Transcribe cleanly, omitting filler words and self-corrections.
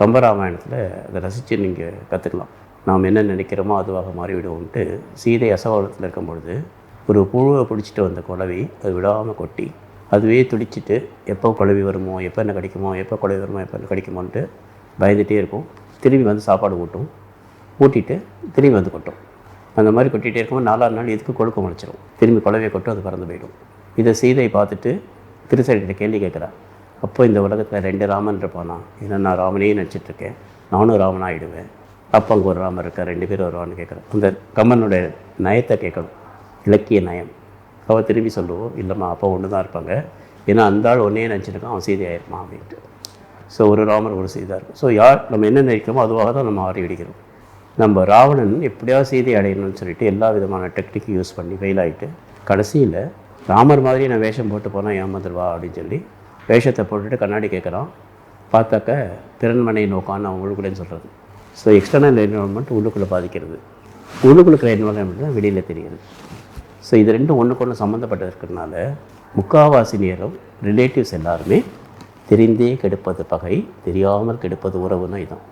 கம்பராமாயணத்தில் அதை ரசித்து நீங்கள் கற்றுக்கலாம். நாம் என்ன நினைக்கிறோமோ அதுவாக மாறிவிடுவோம்ட்டு சீதை அசோகவனத்தில் இருக்கும்பொழுது ஒரு புழுவை பிடிச்சிட்டு வந்த குளவி அது விடாமல் கொட்டி அதுவே துடிச்சிட்டு எப்போ குளவி வருமோ, எப்போ என்ன கிடைக்குமோ, எப்போ குளவி வருமோ, எப்போ என்ன கிடைக்குமோன்ட்டு பயந்துகிட்டே இருக்கும். திரும்பி வந்து சாப்பாடு ஊட்டும், ஊட்டிட்டு திரும்பி வந்து கொட்டும். அந்த மாதிரி கொட்டிகிட்டே இருக்கும்போது 4ஆவது நாள் எதுக்கு கொழுக்க முளைச்சிடும், திரும்பி குளவியை கொட்டும், அது பறந்து போயிடும். இதை சீதை பார்த்துட்டு திருச்செழிகிட்ட கேள்வி கேட்குறா. அப்போ இந்த உலகத்தில் 2 ராமன் இருப்பானா? ஏன்னா நான் ராமனே நினச்சிட்ருக்கேன், நானும் ராமன் ஆகிடுவேன். அப்போ அங்கே ஒரு ராமன் இருக்கா, 2 பேர் வருவான்னு கேட்குறேன். அந்த கம்மனுடைய நயத்தை கேட்கணும், இலக்கிய நயம். அவள் திரும்பி சொல்லுவோம், இல்லைம்மா அப்போ ஒன்று தான் இருப்பாங்க, ஏன்னா அந்த ஆள் ஒன்றே நினச்சிருக்கான், அவன் சீதை ஆயிருப்பான் அப்படின்ட்டு. ஸோ ஒரு ராமர் ஒரு சீதா இருக்கும். ஸோ யார் நம்ம என்ன நினைக்கிறோமோ அதுவாக தான் நம்ம ஆடி விடுகிறோம். நம்ம ராவணன் எப்படியாவது சீதை அடையணும்னு சொல்லிட்டு எல்லா விதமான டெக்னிக்கும் யூஸ் பண்ணி ஃபெயில் ஆகிட்டு கடைசியில் ராமர் மாதிரி நான் வேஷம் போட்டு போனால் ஏமாந்துருவா அப்படின்னு சொல்லி வேஷத்தை போட்டுட்டு கண்ணாடி கேட்குறான். பார்த்தாக்க திறன்மனை நோக்கான்னு அவன் உள்ளுக்குள்ளேன்னு சொல்கிறது. ஸோ எக்ஸ்டர்னல் என்வரான்மெண்ட் உள்ளுக்குள்ளே பாதிக்கிறது, உள்ளுக்குள்ள இருக்கிற என்வரான்மெண்ட் தான் வெளியில் தெரியுது. ஸோ இது ரெண்டும் ஒன்றுக்கு ஒன்று சம்மந்தப்பட்டு இருக்கிறதுனால முக்காவாசி நேரம் ரிலேட்டிவ்ஸ் எல்லாருமே தெரிந்தே கெடுப்பது பகை, தெரியாமல் கெடுப்பது உறவுன்னு இதான்.